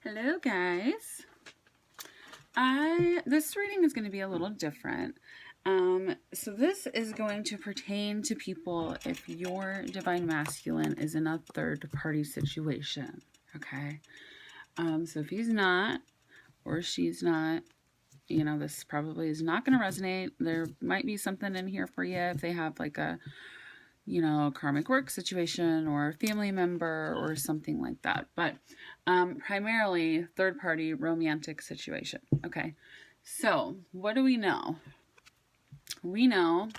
Hello guys. This reading is going to be a little different. So this is going to pertain to people if your divine masculine is in a third party situation. Okay. So if he's not or she's not, this probably is not going to resonate. There might be something in here for you if they have like a karmic work situation or a family member or something like that. But primarily third party romantic situation. Okay. So what do we know? We know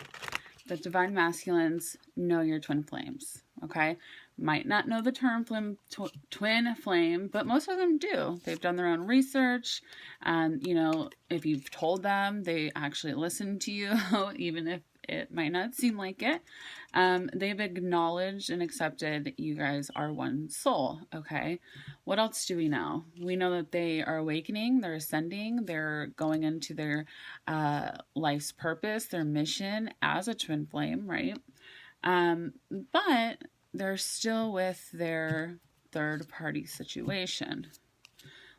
that divine masculines know your twin flames. Okay. Might not know the term twin flame, but most of them do. They've done their own research. If you've told them, they actually listen to you, even if it might not seem like it. They've acknowledged and accepted you guys are one soul. Okay. What else do we know? We know that they are awakening, they're ascending, they're going into their life's purpose, their mission as a twin flame, right? But they're still with their third party situation.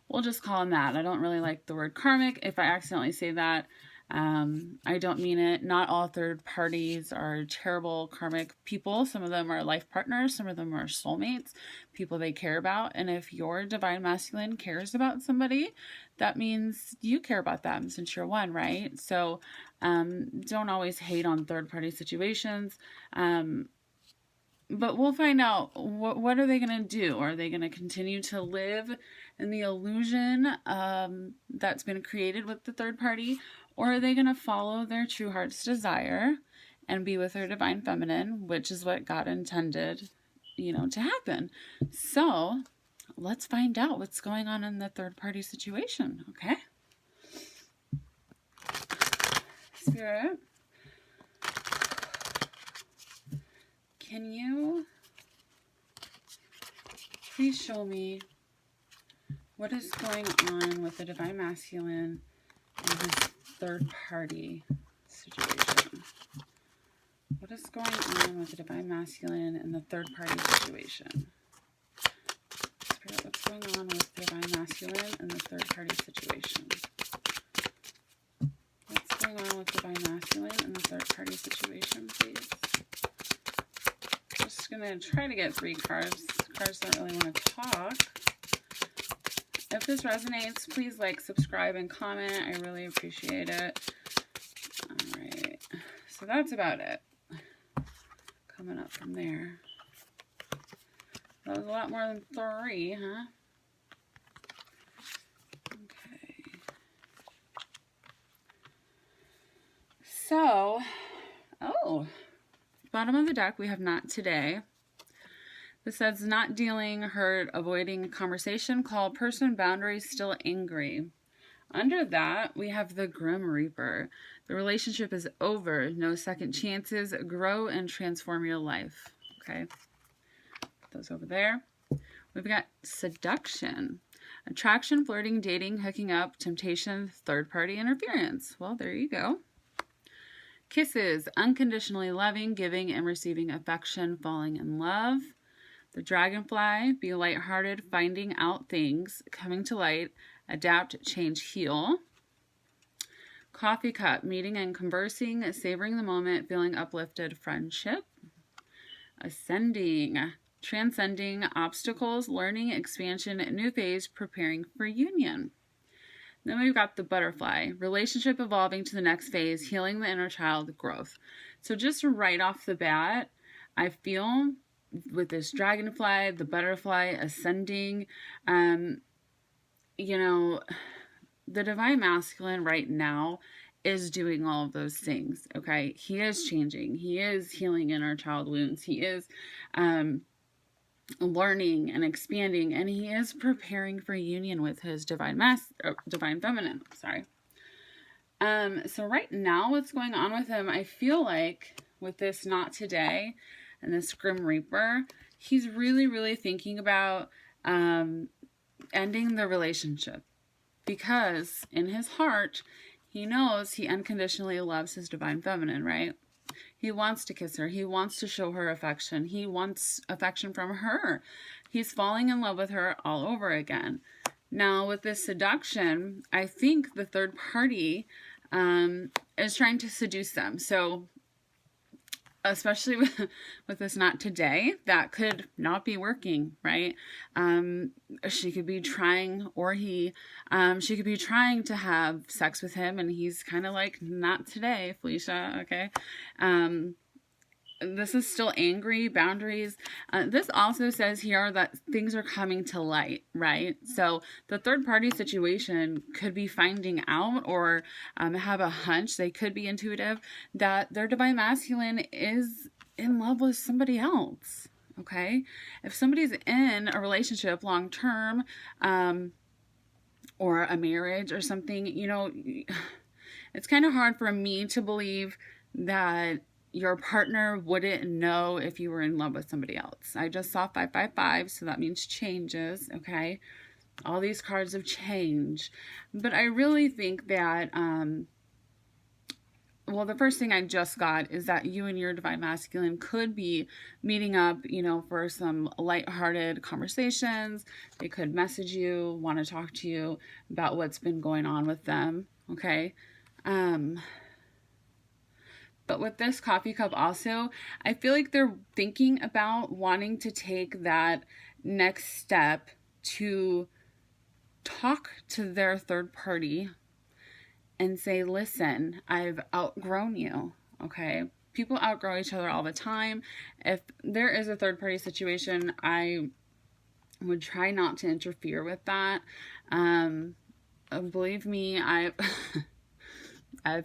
We'll just call them that. I don't really like the word karmic. If I accidentally say that, I don't mean it. Not all third parties are terrible karmic people. Some of them are life partners. Some of them are soulmates, people they care about. And if your divine masculine cares about somebody, that means you care about them since you're one, right? So don't always hate on third party situations. But we'll find out what are they going to do? Are they going to continue to live in the illusion that's been created with the third party? Or are they going to follow their true heart's desire and be with their divine feminine, which is what God intended, to happen? So let's find out what's going on in the third party situation, okay? Spirit, can you please show me what is going on with the divine masculine and his third party situation? What is going on with the divine masculine and the third party situation? Spirit, what's going on with the divine masculine and the third party situation? What's going on with divine masculine and the third party situation, please? Just gonna try to get 3 cards. Cards don't really want to talk. If this resonates, please like, subscribe, and comment. I really appreciate it. All right. So that's about it. Coming up from there. That was a lot more than 3, huh? Okay. So, bottom of the deck, we have not today. This says not dealing, hurt, avoiding conversation, call person, boundaries, still angry. Under that, we have the Grim Reaper. The relationship is over. No second chances. Grow and transform your life. Okay. Put those over there. We've got seduction. Attraction, flirting, dating, hooking up, temptation, third party interference. Well, there you go. Kisses, unconditionally loving, giving and receiving affection, falling in love. The dragonfly, be lighthearted, finding out things, coming to light, adapt, change, heal. Coffee cup, meeting and conversing, savoring the moment, feeling uplifted, friendship. Ascending, transcending obstacles, learning, expansion, new phase, preparing for union. Then we've got the butterfly, relationship evolving to the next phase, healing the inner child, growth. So just right off the bat, I feel with this dragonfly, the butterfly, ascending, the divine masculine right now is doing all of those things, okay? He is changing. He is healing inner child wounds. He is learning and expanding, and he is preparing for union with his divine feminine, sorry. So right now, what's going on with him, I feel like with this not today, and this Grim Reaper, he's really, really thinking about ending the relationship because in his heart, he knows he unconditionally loves his divine feminine, right? He wants to kiss her. He wants to show her affection. He wants affection from her. He's falling in love with her all over again. Now, with this seduction, I think the third party is trying to seduce them. So, especially with this not today, that could not be working, right? She could be trying, or she could be trying to have sex with him, and he's kind of like, not today, Felicia, okay? This is still angry, boundaries. This also says here that things are coming to light, right? So the third party situation could be finding out, or have a hunch, they could be intuitive, that their divine masculine is in love with somebody else, okay? If somebody's in a relationship long term, or a marriage or something, it's kind of hard for me to believe that your partner wouldn't know if you were in love with somebody else. I just saw 555, so that means changes, okay? All these cards of change. But I really think that, the first thing I just got is that you and your divine masculine could be meeting up, for some lighthearted conversations. They could message you, want to talk to you about what's been going on with them, okay? But with this coffee cup also, I feel like they're thinking about wanting to take that next step to talk to their third party and say, listen, I've outgrown you, okay? People outgrow each other all the time. If there is a third party situation, I would try not to interfere with that. Believe me, I've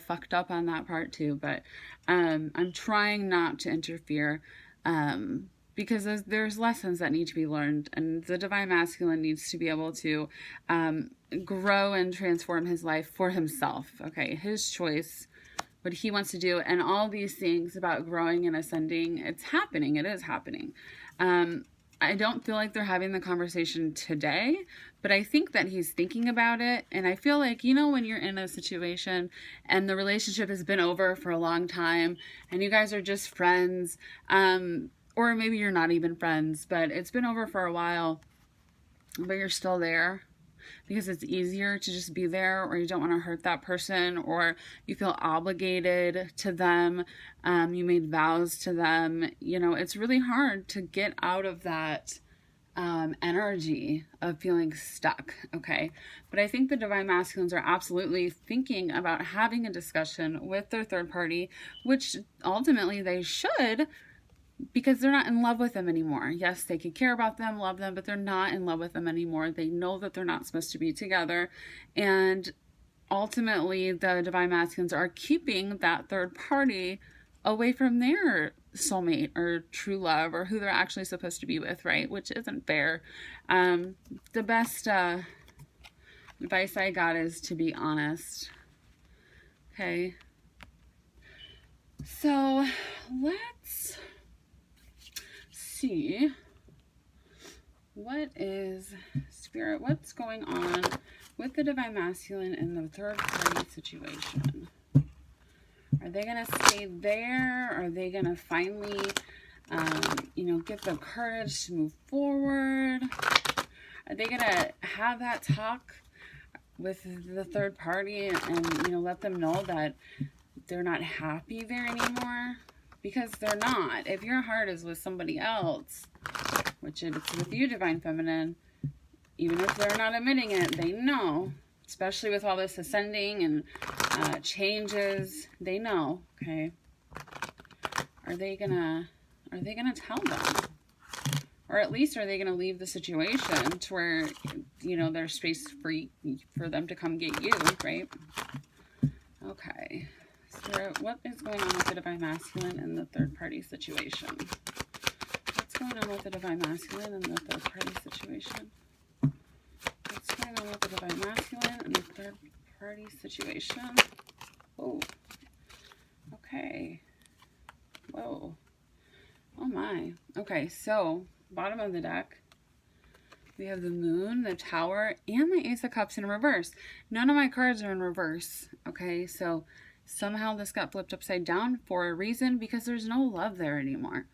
fucked up on that part too, but I'm trying not to interfere because there's lessons that need to be learned, and the divine masculine needs to be able to grow and transform his life for himself, okay? His choice, what he wants to do, and all these things about growing and ascending, it's happening. It is happening. I don't feel like they're having the conversation today, but I think that he's thinking about it. And I feel like, when you're in a situation and the relationship has been over for a long time and you guys are just friends, or maybe you're not even friends, but it's been over for a while, but you're still there because it's easier to just be there, or you don't want to hurt that person, or you feel obligated to them. You made vows to them. It's really hard to get out of that energy of feeling stuck, okay? But I think the divine masculines are absolutely thinking about having a discussion with their third party, which ultimately they should, because they're not in love with them anymore. Yes, they could care about them, love them, but they're not in love with them anymore. They know that they're not supposed to be together. And ultimately, the divine masculines are keeping that third party away from their soulmate or true love, or who they're actually supposed to be with, right? Which isn't fair. The best advice I got is to be honest. Okay. So let's see, what is spirit, what's going on with the divine masculine in the third party situation? Are they going to stay there? Are they going to finally get the courage to move forward? Are they going to have that talk with the third party and let them know that they're not happy there anymore? Because they're not. If your heart is with somebody else, which it's with you, divine feminine, even if they're not admitting it, they know. Especially with all this ascending and changes, they know. Okay. Are they gonna tell them? Or at least are they gonna leave the situation to where there's space for them to come get you, right? Okay. Spirit, what is going on with the divine masculine in the third party situation? What's going on with the divine masculine in the third party situation? What's going on with the divine masculine in the third party situation? Oh. Okay. Whoa. Oh my. Okay, so bottom of the deck, we have the Moon, the Tower, and the Ace of Cups in reverse. None of my cards are in reverse. Okay, so somehow this got flipped upside down for a reason, because there's no love there anymore.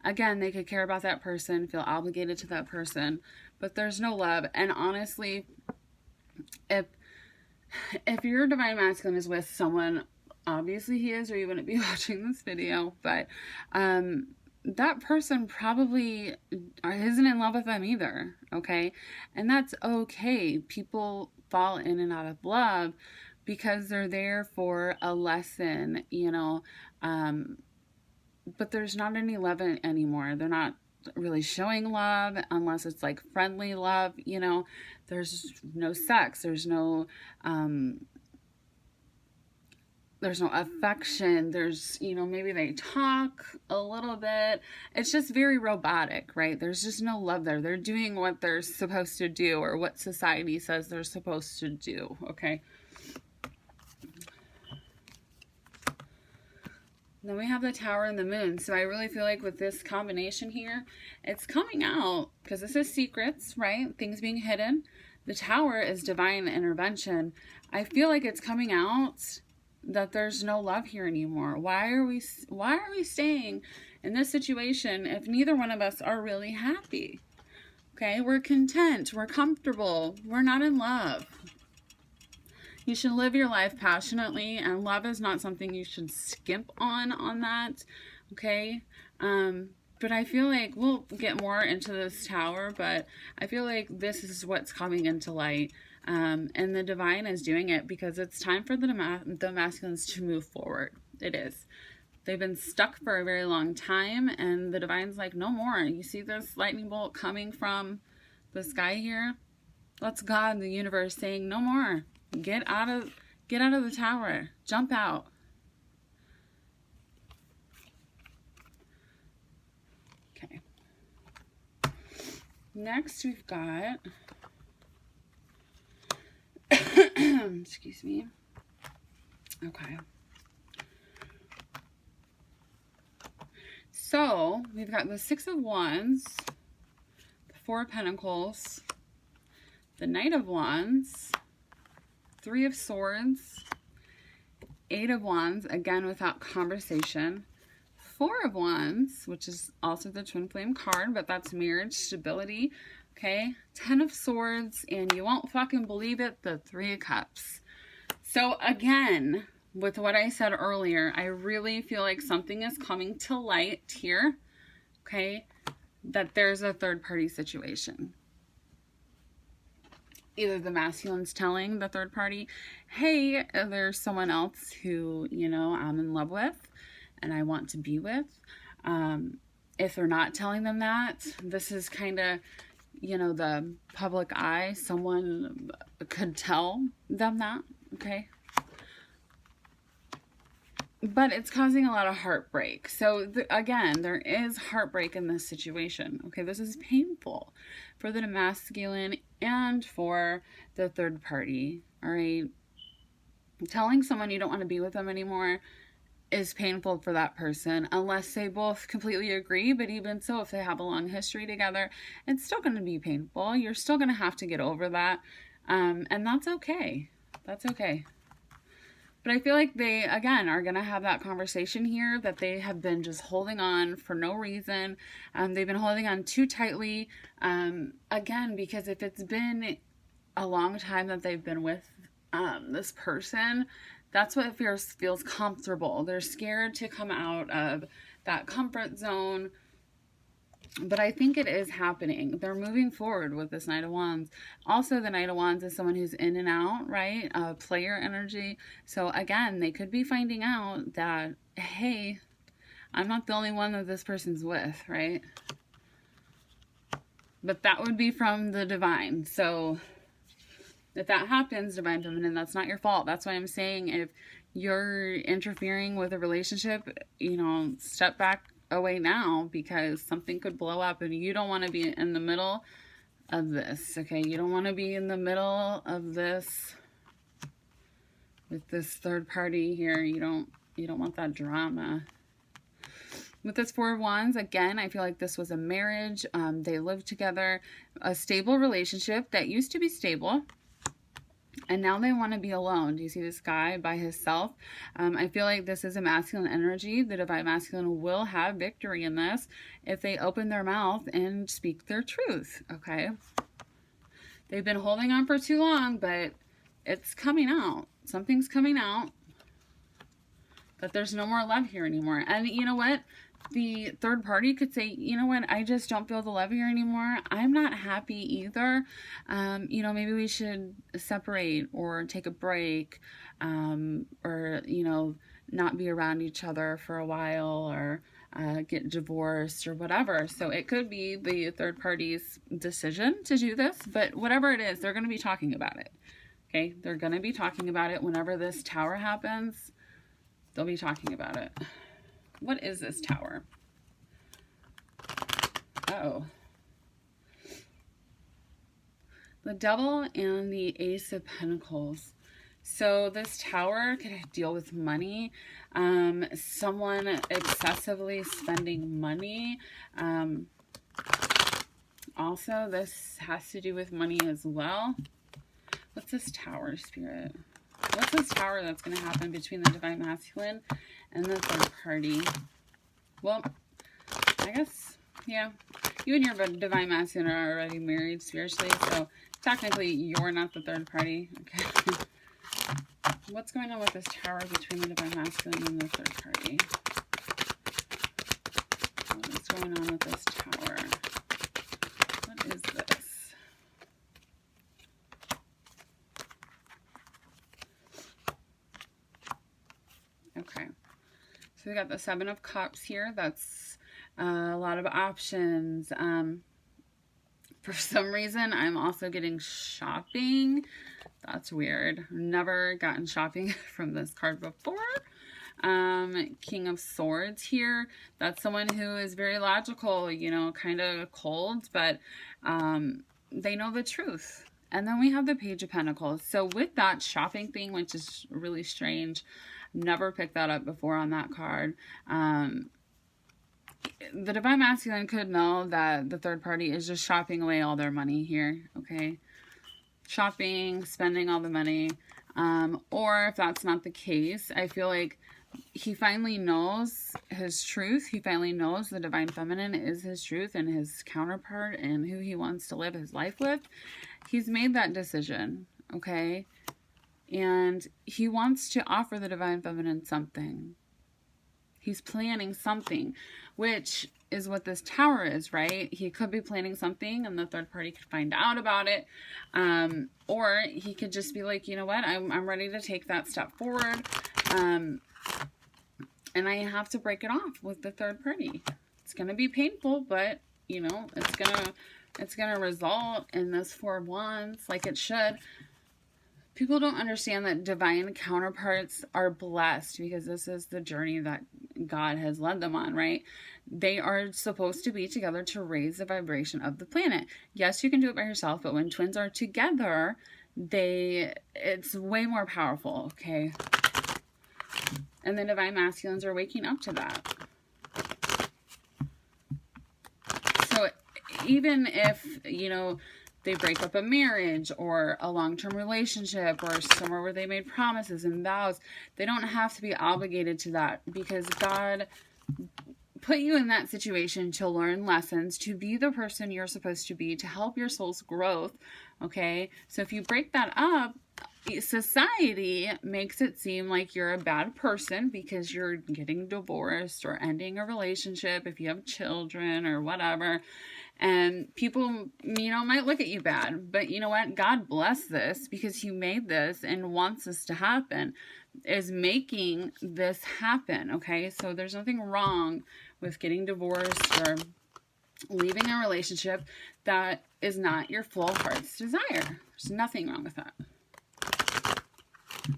Again, they could care about that person, feel obligated to that person, but there's no love. And honestly, if your divine masculine is with someone, obviously he is, or you wouldn't be watching this video, but that person probably isn't in love with them either, okay? And that's okay. People fall in and out of love because they're there for a lesson, you know, but there's not any love anymore. They're not really showing love unless it's like friendly love, you know. There's no sex, there's no affection, there's, you know, maybe they talk a little bit. It's just very robotic, right? There's just no love there. They're doing what they're supposed to do, or what society says they're supposed to do, okay? Then we have the Tower and the Moon. So I really feel like with this combination here, it's coming out, because this is secrets, right? Things being hidden. The Tower is divine intervention. I feel like it's coming out that there's no love here anymore. Why are we staying in this situation if neither one of us are really happy? Okay, we're content, we're comfortable, we're not in love. You should live your life passionately, and love is not something you should skimp on that, okay? But I feel like we'll get more into this Tower, but I feel like this is what's coming into light, and the divine is doing it because it's time for the masculines to move forward. It is. They've been stuck for a very long time, and the divine's like, no more. You see this lightning bolt coming from the sky here? That's God, the universe, saying, no more. Get out of the Tower. Jump out. Okay. Next we've got excuse me. Okay. So we've got the Six of Wands, the Four of Pentacles, the Knight of Wands, Three of Swords, Eight of Wands, again without conversation, Four of Wands, which is also the Twin Flame card, but that's marriage, stability, okay, Ten of Swords, and you won't fucking believe it, the Three of Cups. So again, with what I said earlier, I really feel like something is coming to light here, okay, that there's a third party situation. Either the masculine's telling the third party, hey, there's someone else who, you know, I'm in love with and I want to be with. If they're not telling them that, this is kind of, you know, the public eye. Someone could tell them that, okay? But it's causing a lot of heartbreak. So, again, there is heartbreak in this situation. Okay, this is painful for the masculine and for the third party. All right? Telling someone you don't want to be with them anymore is painful for that person, unless they both completely agree. But even so, if they have a long history together, it's still going to be painful. You're still going to have to get over that. And that's okay. That's okay. But I feel like they, again, are going to have that conversation here that they have been just holding on for no reason. They've been holding on too tightly. Again, because if it's been a long time that they've been with this person, that's what feels comfortable. They're scared to come out of that comfort zone. But I think it is happening. They're moving forward with this Knight of Wands. Also, the Knight of Wands is someone who's in and out, right? Player energy. So again, they could be finding out that, hey, I'm not the only one that this person's with, right? But that would be from the divine. So if that happens, divine feminine, that's not your fault. That's why I'm saying if you're interfering with a relationship, you know, step back away now, because something could blow up and you don't want to be in the middle of this, okay? You don't want to be in the middle of this with this third party here. You don't want that drama. With this Four of Wands, again, I feel like this was a marriage. They lived together, a stable relationship that used to be stable. And now they want to be alone. Do you see this guy by himself? I feel like this is a masculine energy. The divine masculine will have victory in this if they open their mouth and speak their truth, okay? They've been holding on for too long, but it's coming out. Something's coming out. That there's no more love here anymore. And you know what? The third party could say, you know what? I just don't feel the love here anymore. I'm not happy either. You know, maybe we should separate or take a break, or, you know, not be around each other for a while, or get divorced or whatever. So it could be the third party's decision to do this, but whatever it is, they're going to be talking about it. Okay? They're going to be talking about it whenever this tower happens. They'll be talking about it. What is this tower? Oh. The Devil and the Ace of Pentacles. So this tower could deal with money. Someone excessively spending money. Also, this has to do with money as well. What's this tower, Spirit? What's this tower that's going to happen between the Divine Masculine and the third party? Well, I guess, yeah. You and your Divine Masculine are already married spiritually, so technically you're not the third party. Okay. What's going on with this tower between the Divine Masculine and the third party? What is going on with this tower? What is this? Okay, so we got the Seven of Cups here. That's a lot of options. For some reason, I'm also getting shopping. That's weird. Never gotten shopping from this card before. King of Swords here. That's someone who is very logical, you know, kind of cold, but they know the truth. And then we have the Page of Pentacles. So with that shopping thing, which is really strange, never picked that up before on that card. The Divine Masculine could know that the third party is just shopping away all their money here, okay? Shopping, spending all the money. Or if that's not the case, I feel like he finally knows his truth. He finally knows the Divine Feminine is his truth and his counterpart and who he wants to live his life with. He's made that decision, okay? And he wants to offer the Divine Feminine something. He's planning something, which is what this tower is, right? He could be planning something and the third party could find out about it. Or he could just be like, you know what, I'm ready to take that step forward. And I have to break it off with the third party. It's going to be painful, but, you know, it's going to result in this Four of Wands like it should. People don't understand that divine counterparts are blessed because this is the journey that God has led them on, right? They are supposed to be together to raise the vibration of the planet. Yes, you can do it by yourself, but when twins are together, it's way more powerful, okay? And the Divine Masculines are waking up to that. So even if, you know, they break up a marriage or a long-term relationship or somewhere where they made promises and vows, they don't have to be obligated to that because God put you in that situation to learn lessons, to be the person you're supposed to be, to help your soul's growth, okay? So if you break that up, society makes it seem like you're a bad person because you're getting divorced or ending a relationship if you have children or whatever. And people, you know, might look at you bad, but you know what? God bless this because he made this and wants this to happen, is making this happen, okay? So there's nothing wrong with getting divorced or leaving a relationship that is not your full heart's desire. There's nothing wrong with that.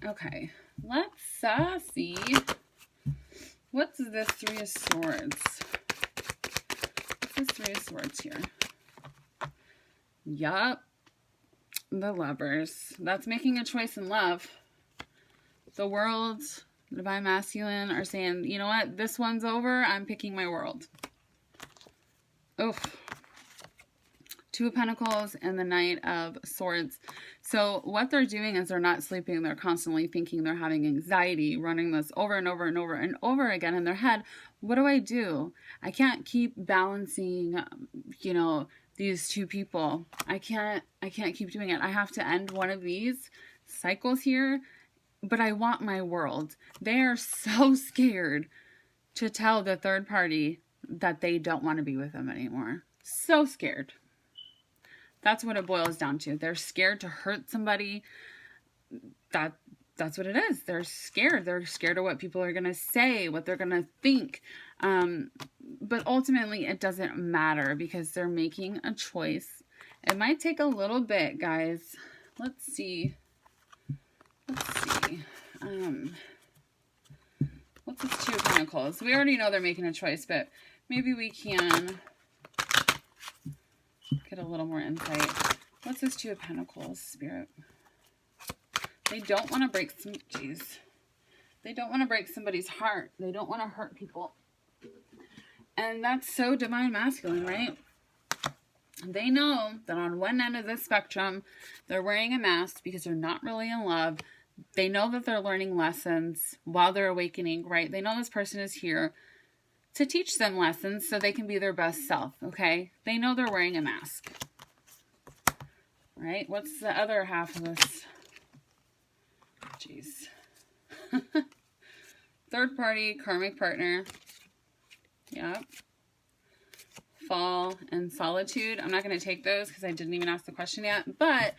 Okay, let's see. What's this Three of Swords? What's this Three of Swords here? Yup. The Lovers. That's making a choice in love. The world, the Divine Masculine are saying, you know what? This one's over. I'm picking my world. Oof. Two of Pentacles and the Knight of Swords. So what they're doing is they're not sleeping. They're constantly thinking. They're having anxiety, running this over and over and over and over again in their head. What do? I can't keep balancing, you know, these two people. I can't keep doing it. I have to end one of these cycles here, but I want my world. They are so scared to tell the third party that they don't want to be with them anymore. So scared. That's what it boils down to. They're scared to hurt somebody. That's what it is. They're scared. They're scared of what people are going to say, what they're going to think. But ultimately, it doesn't matter because they're making a choice. It might take a little bit, guys. Let's see. What's this Two of Pentacles? We already know they're making a choice, but maybe we can get a little more insight. What's this Two of Pentacles, Spirit? They don't want to break They don't want to break somebody's heart. They don't want to hurt people. And that's so divine masculine, right? They know that on one end of the spectrum, they're wearing a mask because they're not really in love. They know that they're learning lessons while they're awakening, right? They know this person is here to teach them lessons so they can be their best self, okay? They know they're wearing a mask, right? What's the other half of this? Jeez. Third party, karmic partner. Yep. Fall and solitude. I'm not going to take those because I didn't even ask the question yet. But,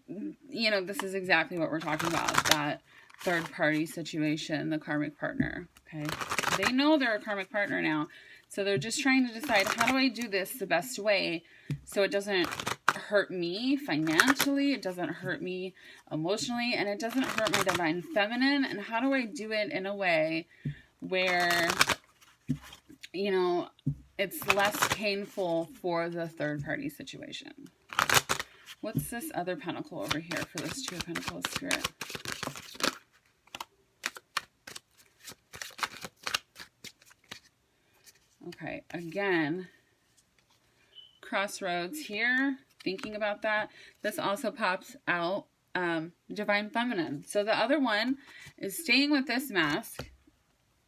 you know, this is exactly what we're talking about. That third party situation, the karmic partner. Okay. They know they're a karmic partner now. So they're just trying to decide, how do I do this the best way so it doesn't hurt me financially, it doesn't hurt me emotionally, and it doesn't hurt my divine feminine? And how do I do it in a way where, you know, it's less painful for the third party situation? What's this other pentacle over here for this Two of Pentacles, Spirit? Okay, again, crossroads here, thinking about that. This also pops out divine feminine. So the other one is staying with this mask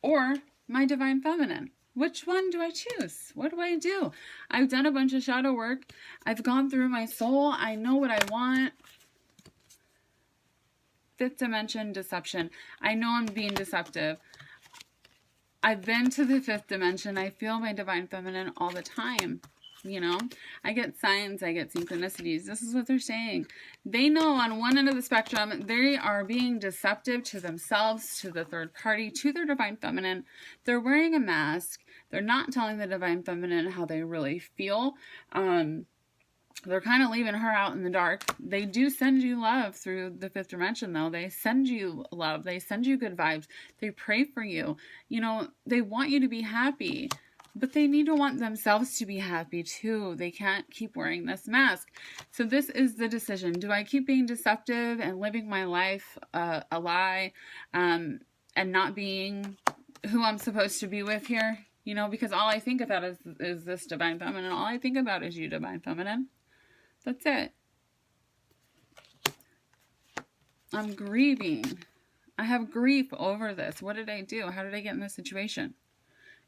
or my divine feminine. Which one do I choose? What do I do? I've done a bunch of shadow work. I've gone through my soul. I know what I want. Fifth dimension, deception. I know I'm being deceptive. I've been to the fifth dimension. I feel my divine feminine all the time. You know, I get signs, I get synchronicities. This is what they're saying. They know on one end of the spectrum, they are being deceptive to themselves, to the third party, to their divine feminine. They're wearing a mask. They're not telling the divine feminine how they really feel. They're kind of leaving her out in the dark. They do send you love through the fifth dimension, though. They send you love. They send you good vibes. They pray for you. You know, they want you to be happy. But they need to want themselves to be happy too. They can't keep wearing this mask. So this is the decision. Do I keep being deceptive and living my life a lie and not being who I'm supposed to be with here? You know, because all I think about is this divine feminine. All I think about is you, divine feminine. That's it. I'm grieving. I have grief over this. What did I do? How did I get in this situation?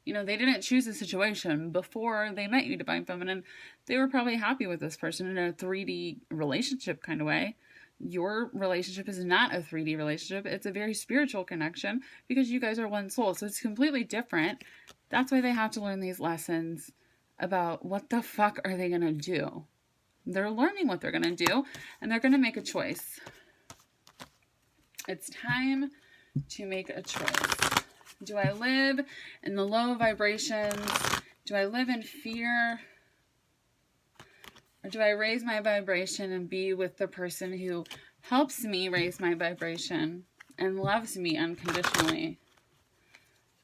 You know, they didn't choose the situation before they met you, divine feminine. They were probably happy with this person in a 3D relationship kind of way. Your relationship is not a 3D relationship. It's a very spiritual connection because you guys are one soul. So it's completely different. That's why they have to learn these lessons about what the fuck are they going to do. They're learning what they're going to do, and they're going to make a choice. It's time to make a choice. Do I live in the low vibrations? Do I live in fear? Or do I raise my vibration and be with the person who helps me raise my vibration and loves me unconditionally?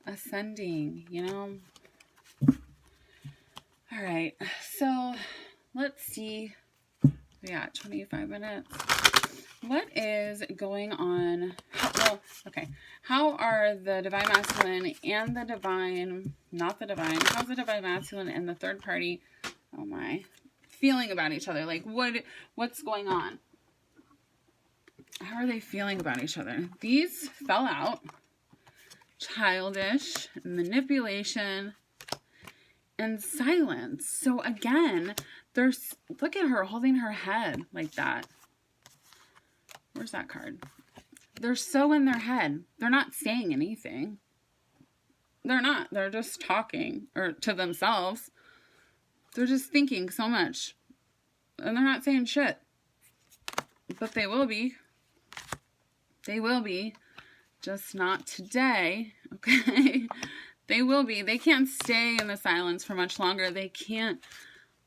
Ascending, you know? All right, so let's see. We got 25 minutes. What is going on? How are the divine masculine and the divine, not the divine, how's the divine masculine and the third party, oh my, feeling about each other? Like, what's going on? How are they feeling about each other? These fell out. Childish, manipulation, and silence. So again, look at her holding her head like that. Where's that card? They're so in their head. They're not saying anything. They're not. They're just talking or to themselves. They're just thinking so much. And they're not saying shit. But they will be. They will be. Just not today. Okay? They will be. They can't stay in the silence for much longer. They can't.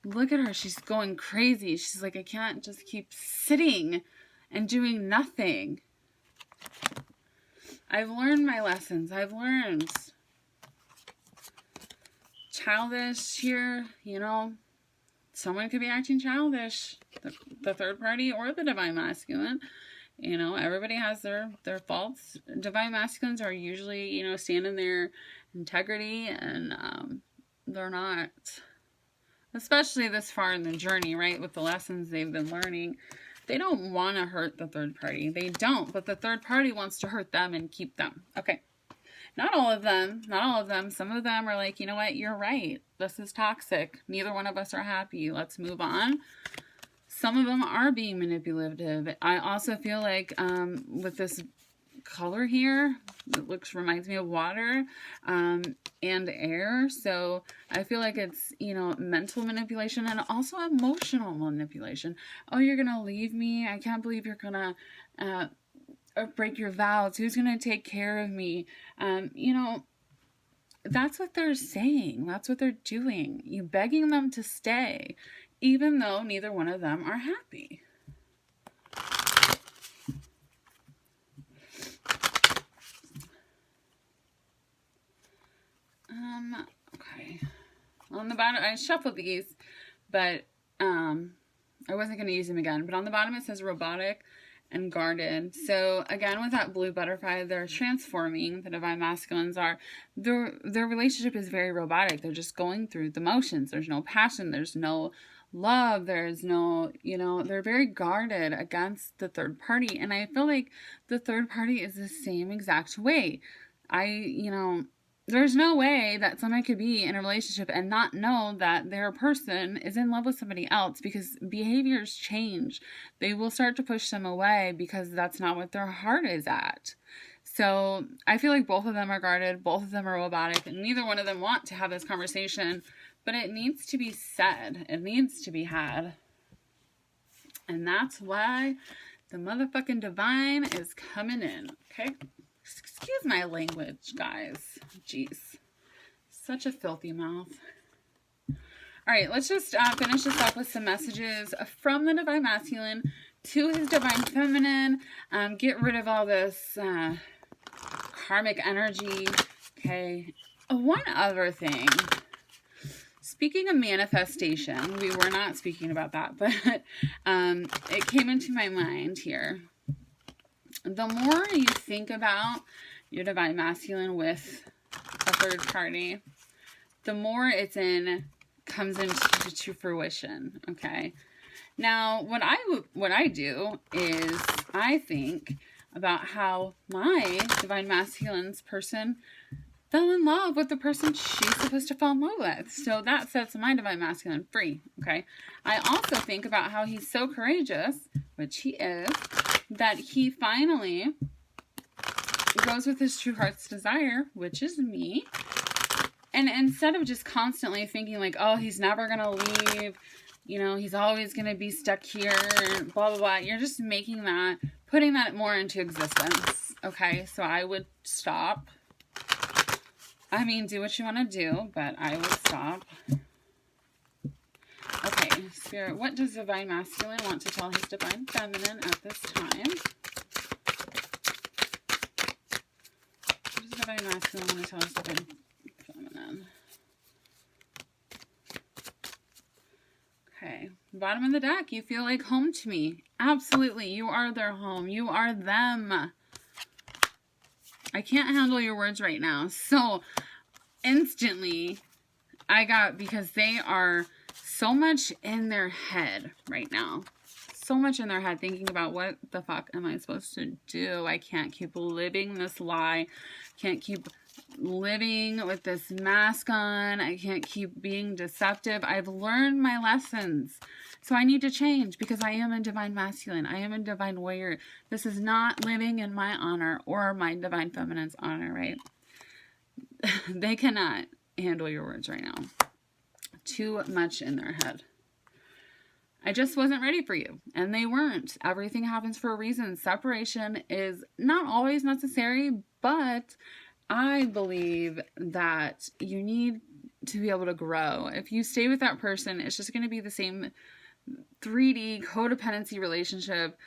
Look at her. She's going crazy. She's like, I can't just keep sitting and doing nothing. I've learned my lessons. I've learned. Childish here, you know. Someone could be acting childish. The third party or the divine masculine. You know, everybody has their faults. Divine masculines are usually, you know, stand in their integrity, and they're not, especially this far in the journey, right, with the lessons they've been learning. They don't want to hurt the third party. They don't, but the third party wants to hurt them and keep them. Okay. Not all of them. Not all of them. Some of them are like, you know what? You're right. This is toxic. Neither one of us are happy. Let's move on. Some of them are being manipulative. I also feel like with this color here, it reminds me of water and air. So I feel like it's, you know, mental manipulation and also emotional manipulation. Oh, you're going to leave me? I can't believe you're going to break your vows. Who's going to take care of me? You know, that's what they're saying. That's what they're doing. You're begging them to stay, even though neither one of them are happy. Okay. On the bottom, I shuffled these, but I wasn't going to use them again. But on the bottom it says robotic and guarded. So again, with that blue butterfly, they're transforming. The divine masculines are. Their relationship is very robotic. They're just going through the motions. There's no passion. There's no love. There's no, you know, they're very guarded against the third party. And I feel like the third party is the same exact way. There's no way that someone could be in a relationship and not know that their person is in love with somebody else, because behaviors change. They will start to push them away because that's not what their heart is at. So I feel like both of them are guarded. Both of them are robotic. And neither one of them want to have this conversation. But it needs to be said. It needs to be had. And that's why the motherfucking divine is coming in. Okay? Excuse my language, guys. Jeez. Such a filthy mouth. Alright, let's just finish this up with some messages from the divine masculine to his divine feminine. Get rid of all this karmic energy. Okay. One other thing. Speaking of manifestation, we were not speaking about that, but it came into my mind here. The more you think about your divine masculine with a third party, the more it comes into fruition. Okay. Now, what I do is I think about how my divine masculine's person fell in love with the person she's supposed to fall in love with. So that sets my divine masculine free. Okay. I also think about how he's so courageous, which he is, that he finally goes with his true heart's desire, which is me. And instead of just constantly thinking like, oh, he's never going to leave, you know, he's always going to be stuck here, blah, blah, blah. You're just putting that more into existence. Okay. So I would stop. I mean, do what you want to do, but I would stop. Okay, Spirit, what does divine masculine want to tell his divine feminine at this time? What does divine masculine want to tell his divine feminine? Okay, bottom of the deck, you feel like home to me. Absolutely, you are their home. You are them. I can't handle your words right now. So, instantly, because they are so much in their head right now. so much in their head thinking about what the fuck am I supposed to do? I can't keep living this lie. Can't keep living with this mask on. I can't keep being deceptive. I've learned my lessons. So I need to change because I am a divine masculine. I am a divine warrior. This is not living in my honor or my divine feminine's honor, right? They cannot handle your words right now. Too much in their head. I just wasn't ready for you. And they weren't. Everything happens for a reason. Separation is not always necessary, but I believe that you need to be able to grow. If you stay with that person, it's just going to be the same 3D codependency relationship.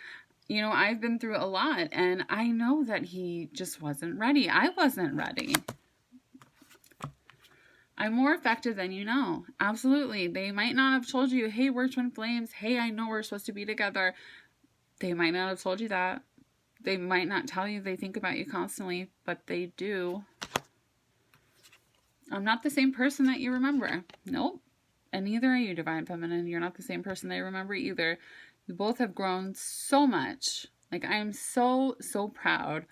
You know, I've been through a lot, and I know that he just wasn't ready. I wasn't ready. I'm more effective than you know. Absolutely. They might not have told you, hey, we're twin flames. Hey, I know we're supposed to be together. They might not have told you that. They might not tell you they think about you constantly, but they do. I'm not the same person that you remember. Nope. And neither are you, Divine Feminine. You're not the same person they remember either. You both have grown so much. Like, I am so, so proud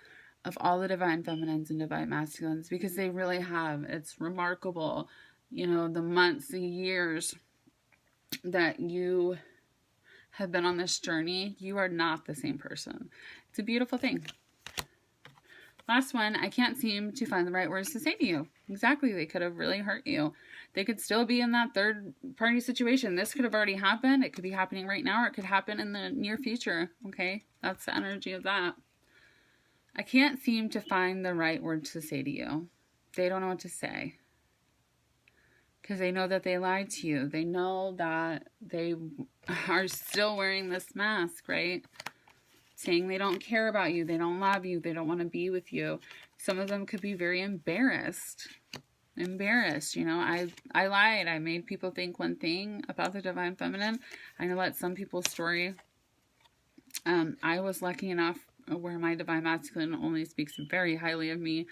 of all the Divine Feminines and Divine Masculines, because they really have. It's remarkable, you know, the months, the years that you have been on this journey. You are not the same person. It's a beautiful thing. Last one, I can't seem to find the right words to say to you. Exactly, they could have really hurt you. They could still be in that third party situation. This could have already happened. It could be happening right now, or it could happen in the near future. Okay, that's the energy of that. I can't seem to find the right words to say to you. They don't know what to say. Because they know that they lied to you. They know that they are still wearing this mask, right? Saying they don't care about you. They don't love you. They don't want to be with you. Some of them could be very embarrassed. You know, I lied. I made people think one thing about the Divine Feminine. I'm going to let some people's story. I was lucky enough where my Divine Masculine only speaks very highly of me.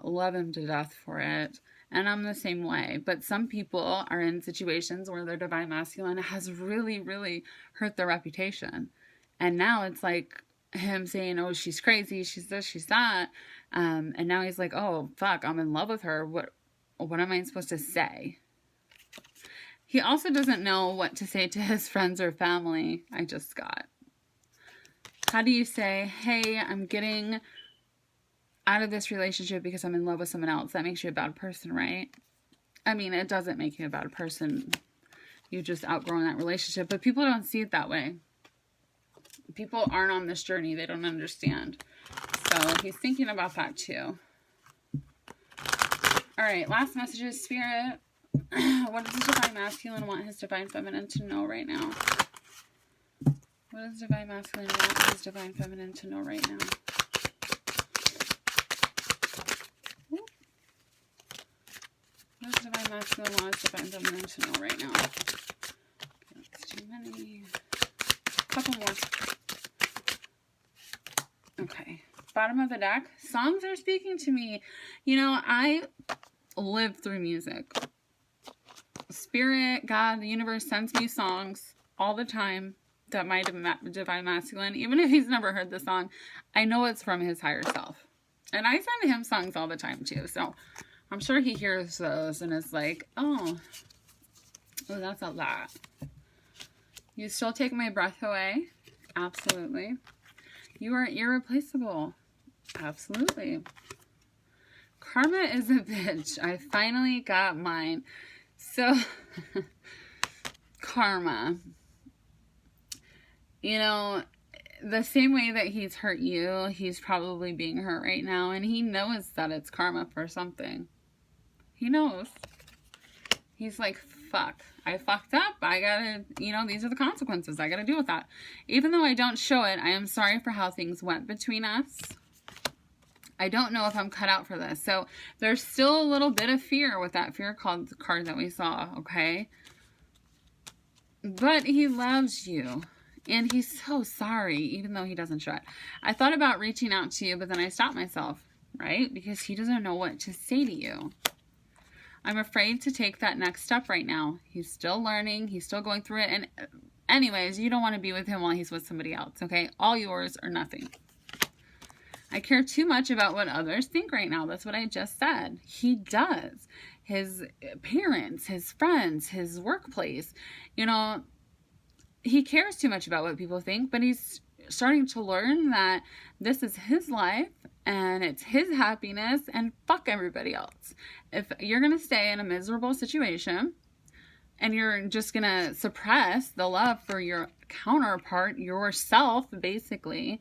Love him to death for it. And I'm the same way. But some people are in situations where their Divine Masculine has really, really hurt their reputation. And now it's like him saying, oh, she's crazy, she's this, she's that. And now he's like, oh, fuck, I'm in love with her. What am I supposed to say? He also doesn't know what to say to his friends or family. I just got. How do you say, hey, I'm getting out of this relationship because I'm in love with someone else? That makes you a bad person, right? I mean, it doesn't make you a bad person. You just outgrown that relationship. But people don't see it that way. People aren't on this journey. They don't understand. So he's thinking about that too. All right, last messages, Spirit. What does the Divine Masculine want his Divine Feminine to know right now? What does Divine Masculine want his Divine Feminine to know right now? What does Divine Masculine want his Divine Feminine to know right now? Okay, that's too many. Couple more. Okay. Bottom of the deck. Songs are speaking to me. You know, I live through music. Spirit, God, the universe sends me songs all the time that my Divine Masculine, even if he's never heard the song, I know it's from his higher self. And I send him songs all the time too. So I'm sure he hears those and is like, oh, that's a lot. You still take my breath away. Absolutely. You are irreplaceable. Absolutely. Karma is a bitch. I finally got mine. So, karma. You know, the same way that he's hurt you, he's probably being hurt right now. And he knows that it's karma for something. He knows. He's like, fuck. I fucked up. I gotta, you know, these are the consequences. I gotta deal with that. Even though I don't show it, I am sorry for how things went between us. I don't know if I'm cut out for this. So there's still a little bit of fear with that fear card that we saw, okay? But he loves you. And he's so sorry, even though he doesn't show it. I thought about reaching out to you, but then I stopped myself, right? Because he doesn't know what to say to you. I'm afraid to take that next step right now. He's still learning. He's still going through it. And Anyways, you don't want to be with him while he's with somebody else, okay? All yours or nothing. I care too much about what others think right now. That's what I just said. He does. His parents, his friends, his workplace, you know, he cares too much about what people think, but he's starting to learn that this is his life and it's his happiness, and fuck everybody else. If you're going to stay in a miserable situation and you're just going to suppress the love for your counterpart, yourself, basically,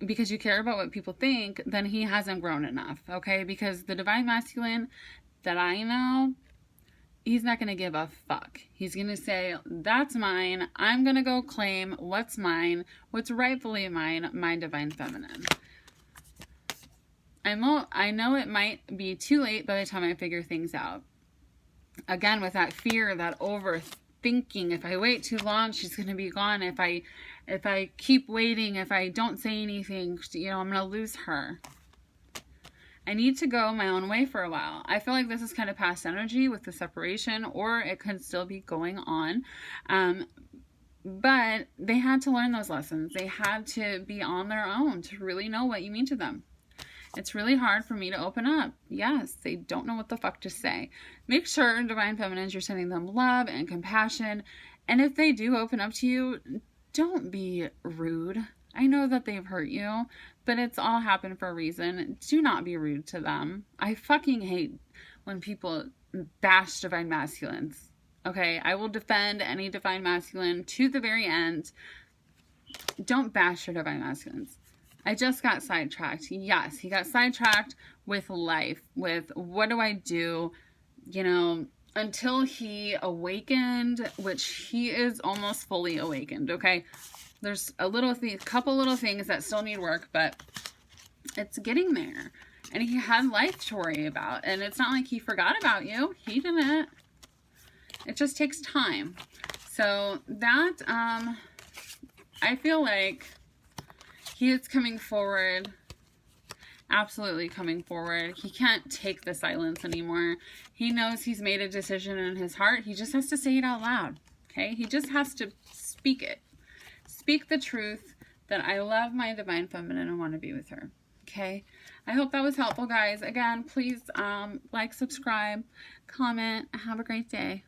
because you care about what people think, then he hasn't grown enough, okay? Because the divine masculine that I know, he's not going to give a fuck. He's going to say, that's mine. I'm going to go claim what's mine, what's rightfully mine, my divine feminine. I know it might be too late by the time I figure things out. Again, with that fear, that overthinking, if I wait too long, she's going to be gone. If I keep waiting, if I don't say anything, you know, I'm going to lose her. I need to go my own way for a while. I feel like this is kind of past energy with the separation, or it could still be going on. But they had to learn those lessons. They had to be on their own to really know what you mean to them. It's really hard for me to open up. Yes, they don't know what the fuck to say. Make sure, divine feminines, you're sending them love and compassion. And if they do open up to you, don't be rude. I know that they've hurt you, but it's all happened for a reason. Do not be rude to them. I fucking hate when people bash divine masculines. Okay, I will defend any divine masculine to the very end. Don't bash your divine masculines. I just got sidetracked. Yes, he got sidetracked with life, with what do I do, you know, until he awakened, which he is almost fully awakened, okay? There's a couple little things that still need work, but it's getting there. And he had life to worry about. And it's not like he forgot about you. He didn't. It just takes time. So that, I feel like he is coming forward, absolutely coming forward. He can't take the silence anymore. He knows he's made a decision in his heart. He just has to say it out loud, okay? He just has to speak it. Speak the truth that I love my divine feminine and want to be with her, okay? I hope that was helpful, guys. Again, please like, subscribe, comment. Have a great day.